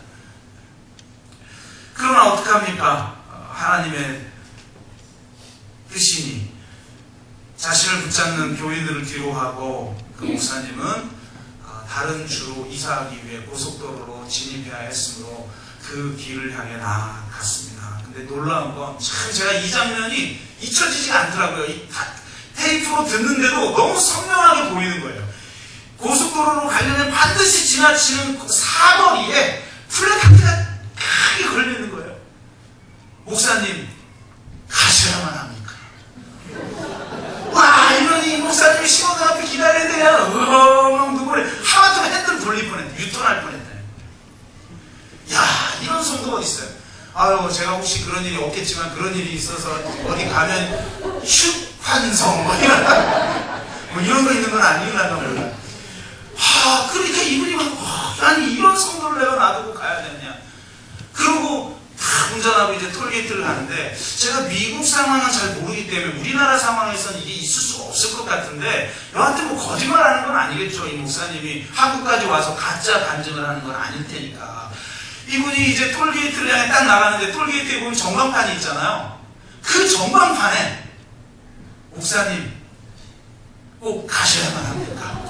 그러나 어떡합니까? 하나님의 뜻이니 자신을 붙잡는 교인들을 뒤로하고 그 목사님은 다른 주로 이사하기 위해 고속도로로 진입해야 했으므로 그 길을 향해 나아갔습니다. 근데 놀라운 건 참 제가 이 장면이 잊혀지지가 않더라고요. 테이프로 듣는데도 너무 선명하게 보이는 거예요. 고속도로로 가려면 반드시 지나치는 사거리에 플래카드가 크게 걸려있는 거예요. 목사님, 가셔야만 합니까? 와, 이러니 목사님이 신호등 앞에 기다려야 돼요. 누구래. 하마터면 핸들 돌릴 뻔했네. 유턴할 뻔했네. 야, 이런 성도가 있어요. 아유, 제가 혹시 그런 일이 없겠지만 그런 일이 있어서 어디 가면 휴환성 뭐 이런 거 있는 건 아니라나 몰라. 그러니까 이분이 막 아니 이런 성도를 내가 놔두고 가야 되냐. 그러고 다 운전하고 이제 톨게이트를 가는데 제가 미국 상황은 잘 모르기 때문에 우리나라 상황에서는 이게 있을 수가 없을 것 같은데 여하튼 뭐 거짓말하는 건 아니겠죠. 이 목사님이 한국까지 와서 가짜 간증을 하는 건 아닐 테니까. 이분이 이제 톨게이트를 향해 딱 나가는데 톨게이트에 보면 전광판이 있잖아요. 그 전광판에 목사님 꼭 가셔야만 합니까?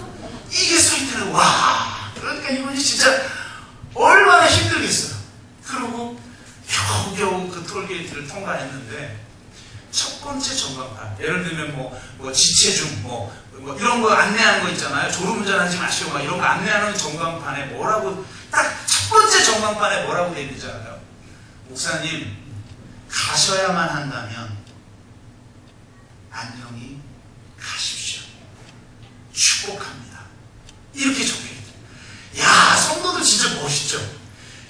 이게 써있다는 와. 그러니까 이분이 진짜 얼마나 힘들겠어요. 그러고 겨우겨우 그 톨게이트를 통과했는데 첫 번째 전광판, 예를 들면 뭐 지체중 뭐 이런 거 안내하는 거 있잖아요. 졸음운전하지 마시고 막 이런 거 안내하는 전광판에 뭐라고 딱 첫 번째 전광판에 뭐라고 되어 있는지 알아요? 목사님 가셔야만 한다면 안녕히 가십시오. 축복합니다. 이렇게 적혀있어요. 야, 성도들 진짜 멋있죠?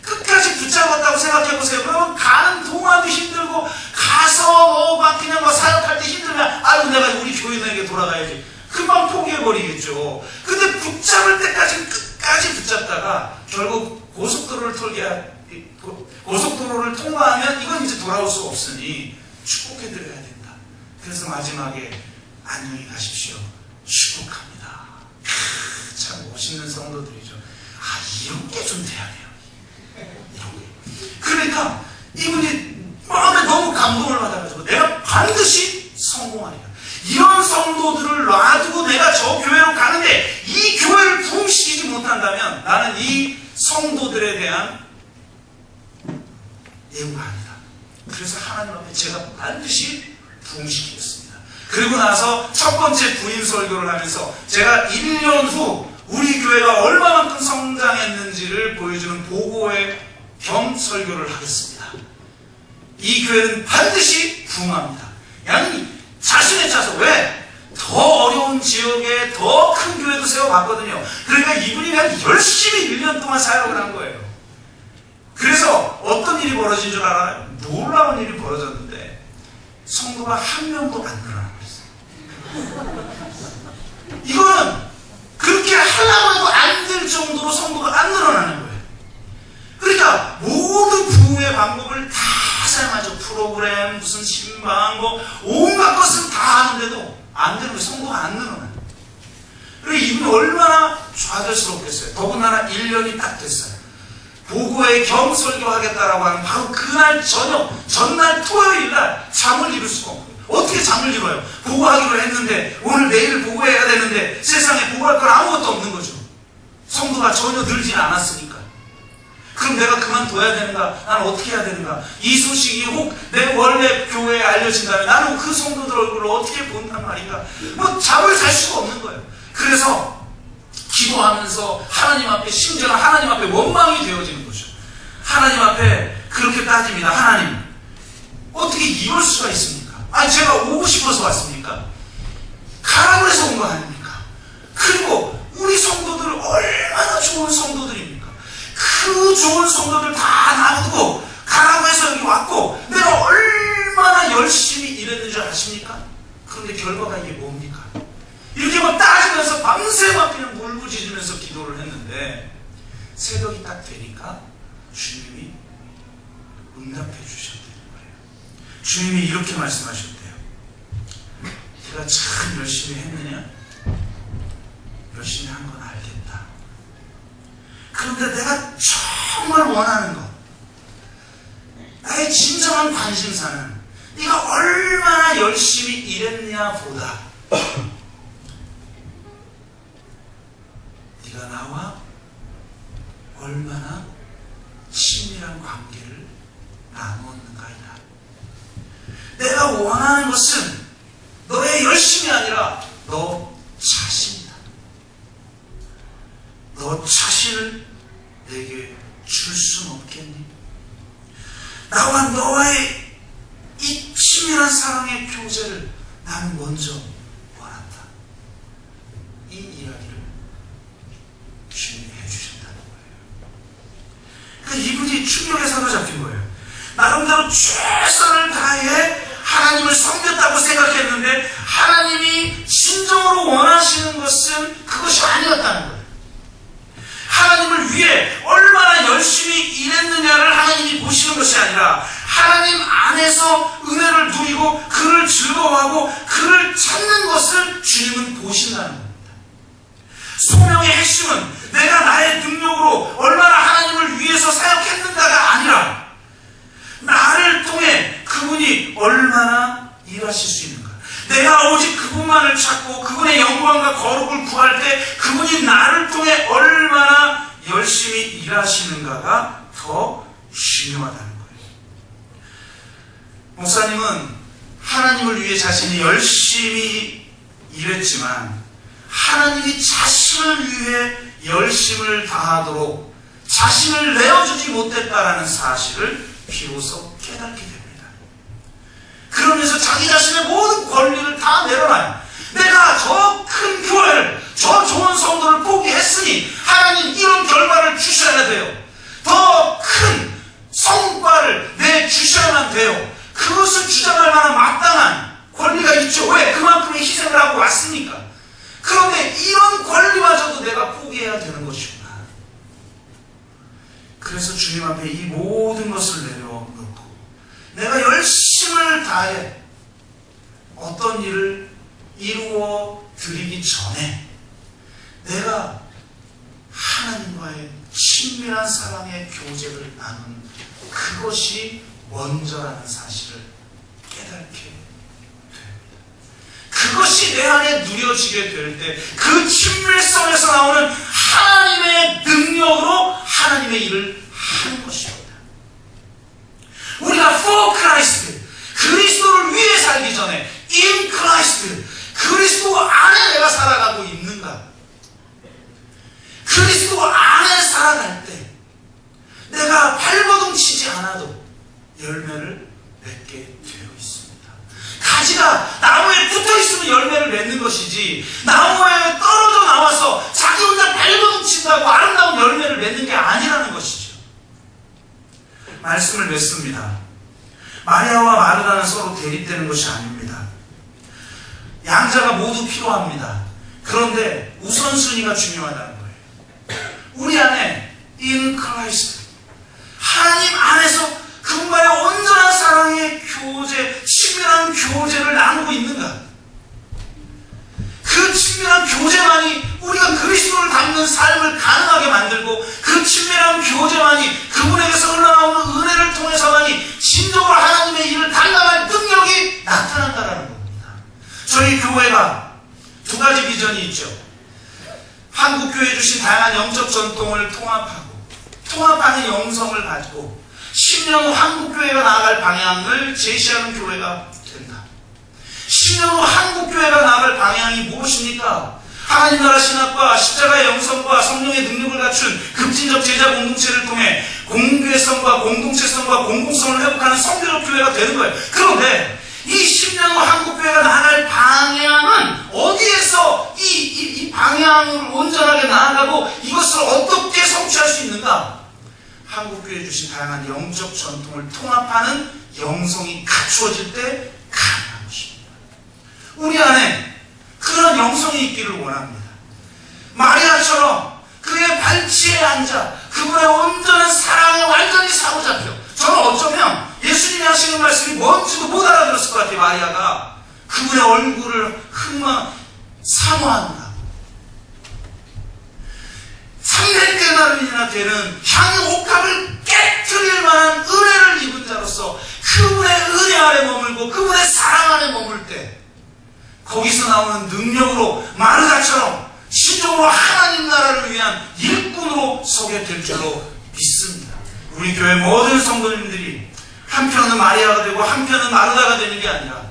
끝까지 붙잡았다고 생각해보세요. 그러면 가는 동안도 힘들고 가서 막 그냥 막 사역할 때 힘들면 아유 내가 우리 교인에게 돌아가야지. 금방 포기해버리겠죠. 근데 붙잡을 때까지 끝까지 붙잡다가 결국 고속도로를 통과하면 이건 이제 돌아올 수 없으니 축복해드려야 된다. 그래서 마지막에 안녕히 가십시오. 축복합니다. 참 멋있는 성도들이죠. 이런 게 좀 돼야 돼요. 이런 게. 그러니까 이분이 마음에 너무 감동을 받아가지고 내가 반드시 성공하리라. 이런 성도들을 놔두고 내가 저 교회로 가는데 이 교회를 부흥시키지 못한다면 나는 이 성도들에 대한 예우가 아니다. 그래서 하나님 앞에 제가 반드시 부흥시키겠습니다. 그리고 나서 첫 번째 부임 설교를 하면서 제가 1년 후 우리 교회가 얼마만큼 성장했는지를 보여주는 보고회 겸 설교를 하겠습니다. 이 교회는 반드시 부흥합니다. 양이 자신의 차서 왜? 더 어려운 지역에 더 큰 교회도 세워봤거든요. 그러니까 이분이 그냥 열심히 1년 동안 사역을 한 거예요. 그래서 어떤 일이 벌어진 줄 알아요? 놀라운 일이 벌어졌는데 성도가 한 명도 안 늘어나고 있어요. 이거는 그렇게 하려고 해도 안 될 정도로 성도가 안 늘어나는 거예요. 그러니까 모든 부흥의 방법을 다 사용하죠. 프로그램, 무슨 신방, 뭐 온갖 것을 다 하는데도 안 되는 거예요. 성도가 안 늘어나요. 그리고 이분이 얼마나 좌절스럽겠어요. 더군다나 1년이 딱 됐어요. 보고에 겸 설교하겠다라고 하는 바로 그날 저녁, 전날 토요일날 잠을 이룰 수가 없어요. 어떻게 잠을 이뤄요? 보고하기로 했는데 오늘 내일 보고해야 되는데 세상에 보고할 건 아무것도 없는 거죠. 성도가 전혀 늘지 않았으니까. 그럼 내가 그만둬야 되는가? 나는 어떻게 해야 되는가? 이 소식이 혹 내 원래 교회에 알려진다면 나는 그 성도들 얼굴을 어떻게 본단 말인가? 뭐 잠을 잘 수가 없는 거예요. 그래서 기도하면서 하나님 앞에, 심지어는 하나님 앞에 원망이 되어지는 거죠. 하나님 앞에 그렇게 따집니다. 하나님, 어떻게 이럴 수가 있습니까? 아니 제가 오고 싶어서 왔습니까? 가라고 해서 온 거 아닙니까? 그리고 우리 성도들 얼마나 좋은 성도들입니까? 그 좋은 성도들 다 놔두고 가라고 해서 여기 왔고 내가 얼마나 열심히 일했는 줄 아십니까? 그런데 결과가 이게 뭡니까? 이렇게 막 따지면서 밤새 막 그냥 울부짖으면서 기도를 했는데 새벽이 딱 되니까 주님이 응답해 주셨다는 거예요. 주님이 이렇게 말씀하셨대요. 내가 참 열심히 했느냐? 열심히 한 건 알겠다. 그런데 내가 정말 원하는 것, 나의 진정한 관심사는 네가 얼마나 열심히 일했냐 보다 네가 나와 얼마나 친밀한 관계를 나누었는가이다. 내가 원하는 것은 너의 열심이 아니라 너 자신이다. 너 자신을 내게 줄 수는 없겠니? 나와 너와의 이 치밀한 사랑의 교제를 나는 먼저 원한다. 이 이야기를 주님이 해주셨다는 거예요. 그러니까 이분이 충격에 사로잡힌 거예요. 나름대로 최선을 다해 하나님을 섬겼다고 생각했는데 하나님이 진정으로 원하시는 것은 그것이 아니었다는 거예요. 하나님을 위해 얼마나 열심히 일했느냐를 하나님이 보시는 것이 아니라 하나님 안에서 은혜를 누리고 그를 즐거워하고 그를 찾는 것을 주님은 보신다는 겁니다. 소명의 핵심은 내가 나의 능력으로 얼마나 하나님을 위해서 사역했는가가 아니라 나를 통해 그분이 얼마나 일하실 수 있는가. 내가 오직 그분만을 찾고 그분의 영광과 거룩을 구할 때 그분이 나를 통해 얼마나 열심히 일하시는가가 더 중요하다는 거예요. 목사님은 하나님을 위해 자신이 열심히 일했지만 하나님이 자신을 위해 열심을 다하도록 자신을 내어주지 못했다라는 사실을 비로소 깨닫게 됩니다. 그러면서 자기 자신의 모든 권리를 다 내려놔요. 내가 저 큰 교회를, 저 좋은 성도를 포기했으니 하나님 이런 결과를 주셔야 돼요. 더 큰 성과를 내주셔야만 돼요. 그것을 주장할 만한 마땅한 권리가 있죠. 왜? 그만큼의 희생을 하고 왔으니까. 그런데 이런 권리마저도 내가 포기해야 되는 것이구나. 그래서 주님 앞에 이 모든 것을 내려놓고 내가 열심을 다해 어떤 일을 이루어 드리기 전에 내가 하나님과의 친밀한 사랑의 교제를 나눈 그것이 먼저라는 사실을 깨닫게 됩니다. 그것이 내 안에 누려지게 될 때 그 친밀성에서 나오는 하나님의 능력으로 하나님의 일을 하는 것입니다. 우리가 for Christ, 그리스도를 위해 살기 전에 in Christ, 그리스도 안에 내가 살아가고 있는가? 그리스도 안에 살아갈 때 내가 발버둥 치지 않아도 열매를 맺게 되어 있습니다. 가지가 나무에 붙어있으면 열매를 맺는 것이지 나무에 떨어져 나와서 자기 혼자 발버둥 친다고 아름다운 열매를 맺는 게 아니라는 것이죠. 말씀을 맺습니다. 마리아와 마르다는 서로 대립되는 것이 아닙니다. 양자가 모두 필요합니다. 그런데 우선순위가 중요하다는 거예요. 우리 안에 in Christ, 하나님 안에서 그분과의 온전한 사랑의 교제, 친밀한 교제를 나누고 있는가? 그 친밀한 교제만이 우리가 그리스도를 닮는 삶을 가능하게 만들고 그 친밀한 교제만이 그분에게서 흘러나오는 은혜를 통해서만이 진정으로 하나님의 일을 감당할 능력이 나타난다는 겁니다. 저희 교회가 두 가지 비전이 있죠. 한국교회 주신 다양한 영적 전통을 통합하는 영성을 가지고 10년 후 한국교회가 나아갈 방향을 제시하는 교회가 된다. 10년 후 한국교회가 나아갈 방향이 무엇입니까? 하나님 나라 신학과 십자가의 영성과 성령의 능력을 갖춘 급진적 제자 공동체를 통해 공교회성과 공동체성과 공공성을 회복하는 성교적 교회가 되는 거예요. 그런데 이 10년 후 한국교회가 나아갈 방향은 어디에서 이 방향을 온전하게 나아가고 이것을 어떻게 성취할 수 있는가? 한국교회 주신 다양한 영적 전통을 통합하는 영성이 갖추어질 때 가능한 것입니다. 우리 안에 그런 영성이 있기를 원합니다. 마리아처럼 그의 발치에 앉아 그분의 온전한 사랑에 완전히 사로잡혀. 저는 어쩌면 예수님이 하시는 말씀이 뭔지도 못 알아들었을 것 같아요. 마리아가 그분의 얼굴을 사모한다. 300데나리나 되는 향유 옥합을 깨트릴 만한 은혜를 입은 자로서 그분의 은혜 아래 머물고 그분의 사랑 안에 머물 때 거기서 나오는 능력으로 마르다처럼 진정으로 하나님 나라를 위한 일꾼으로 서게 될 줄로 믿습니다. 우리 교회 모든 성도님들이 한편은 마리아가 되고 한편은 마르다가 되는 게 아니라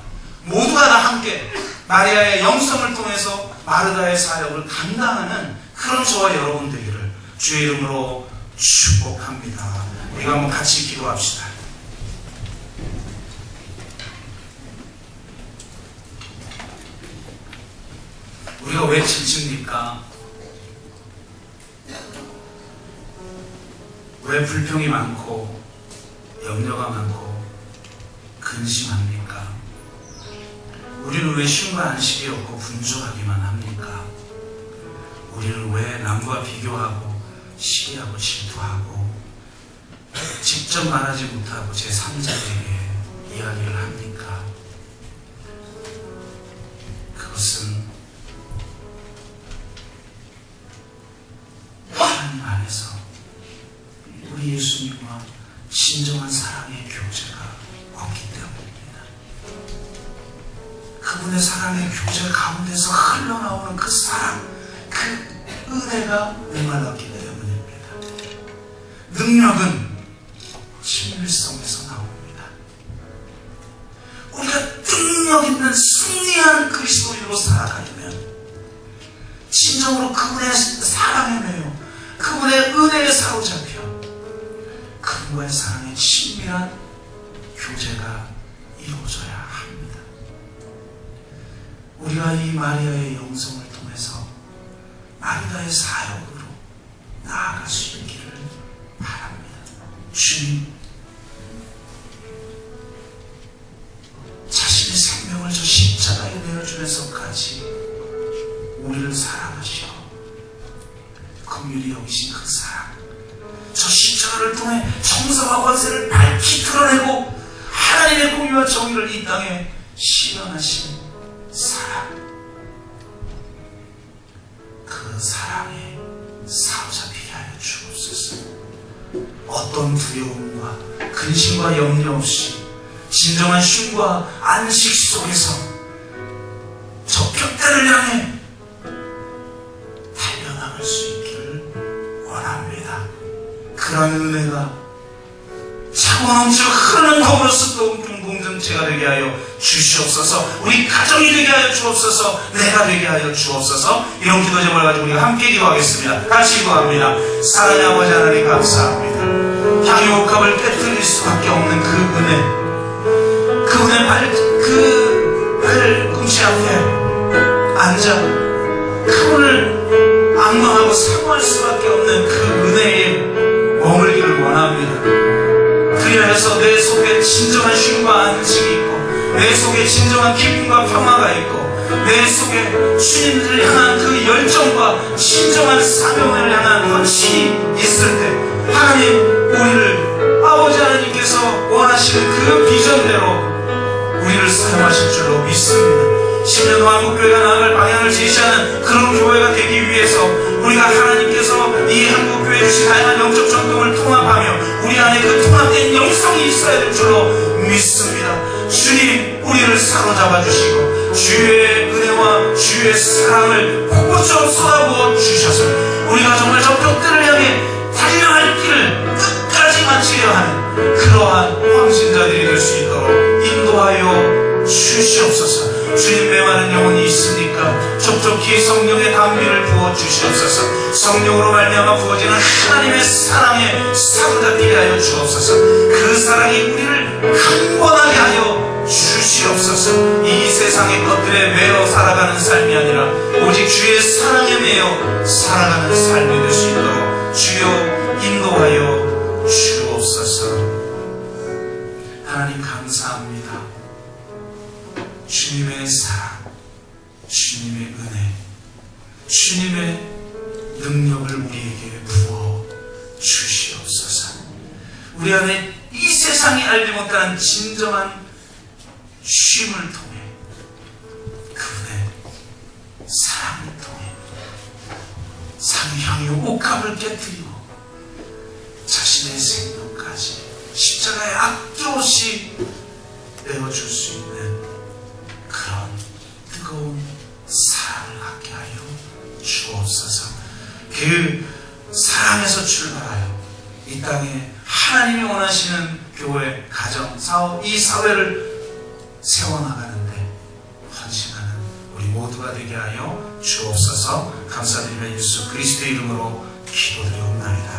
모두가 다 함께 마리아의 영성을 통해서 마르다의 사역을 감당하는 그런 저와 여러분 되기를 주의 이름으로 축복합니다. 우리가 한번 같이 기도합시다. 우리가 왜 지칩니까? 왜 불평이 많고 염려가 많고 근심합니까? 우리는 왜 쉼과 안식이 없고 분주하기만 합니까? 우리는 왜 남과 비교하고 시기하고 질투하고 직접 말하지 못하고 제3자에게 이야기를 합니까? 그것은 하나님 안에서 우리 예수님과 진정한 사랑의 교제가 없기 때문입니다. 그분의 사랑의 교제 가운데서 흘러나오는 그 사랑, 그 은혜가 메말랐기 때문입니다. 능력은 친밀성에서 나옵니다. 우리가 능력 있는 승리하는 그리스도인으로 살아가려면 진정으로 그분의 사랑에 매여 그분의 은혜에 사로잡혀 그분과의 사랑의 친밀한 교제가 이루어져야 합니다. 우리가 이 마리아의 영성을 통해서 마리아의 사역으로 나아갈 수 있기를 바랍니다. 주님, 자신의 생명을 저 십자가에 내어주면서까지 우리를 사랑하시고 긍휼히 여기신 그 사랑, 저 십자가를 통해 정사와 권세를 밝히 드러내고 하나님의 공의와 정의를 이 땅에 실현하신 사랑, 그 사랑에 사로잡히게 하여 주옵소서. 어떤 두려움과 근심과 염려 없이 진정한 쉼과 안식 속에서 저 벽대를 향해 달려나갈 수 있기를 원합니다. 그런 은혜가 차고 넘쳐 흐르는 검으로서 또 공동체가 되게 하여 주시옵소서. 우리 가정이 되게 하여 주옵소서. 내가 되게 하여 주옵소서. 이런 기도 제목을 가지고 우리가 함께 기도하겠습니다. 같이 기도합니다. 사랑의 아버지 하나님 감사합니다. 향유옥합을 깨뜨릴 수밖에 없는 그 은혜, 그 발꿈치 앞에 앉아 그분을 악망하고 사모할 수밖에 없는 그 은혜에 머물기를 원합니다. 그리하여서 내 속에 진정한 쉼과 안식이 있고 내 속에 진정한 기쁨과 평화가 있고 내 속에 주님을 향한 그 열정과 진정한 사명을 향한 헌신이 있을 때 하나님, 우리를 아버지 하나님께서 원하시는 그 비전대로 우리를 사용하실 줄로 믿습니다. 10년 후 한국교회가 나아갈 방향을 제시하는 그런 교회가 되기 위해서 우리가 하나님께서 이 한국교회에 주신 다양한 영적 전통을 통합하며 우리 안에 그 통합된 영성이 있어야 될 줄로 믿습니다. 주님, 우리를 사로잡아 주시고 주의 은혜와 주의 사랑을 폭포처럼 쏟아부어 주셔서 우리가 정말 저 벽들을 향해 달려갈 길을 끝까지 마치려 하는 그러한 황신자들이 될 수 있도록 인도하여 주시옵소서. 주님, 메마른 영혼이 있으니까 촉촉히 성령의 담비를 부어 주시옵소서. 성령으로 말미암아 부어지는 하나님의 사랑에 사로잡히게 하여 주옵소서. 그 사랑이 우리를 강건하게 하여 주시옵소서. 이 세상의 것들에 매여 살아가는 삶이 아니라 오직 주의 사랑에 매여 살아가는 삶이 될 수 있도록 주여 인도하여 주옵소서. 하나님 감사합니다. 주님의 사랑, 주님의 은혜, 주님의 능력을 우리에게 부어 주시옵소서. 우리 안에 이 세상이 알지 못하는 진정한 쉼을 통해 그분의 사랑을 통해 상향의 옥합을 깨뜨리고 자신의 생명까지 십자가에 아낌없이 내어줄 수 있는 그런 뜨거운 사랑을 갖게 하여 주옵소서. 그 사랑에서 출발하여 이 땅에 하나님이 원하시는 교회, 가정, 사업, 이 사회를 세워나가는데 모두가 되게 하여 주옵소서. 감사드리며 예수 그리스도의 이름으로 기도드리옵나이다.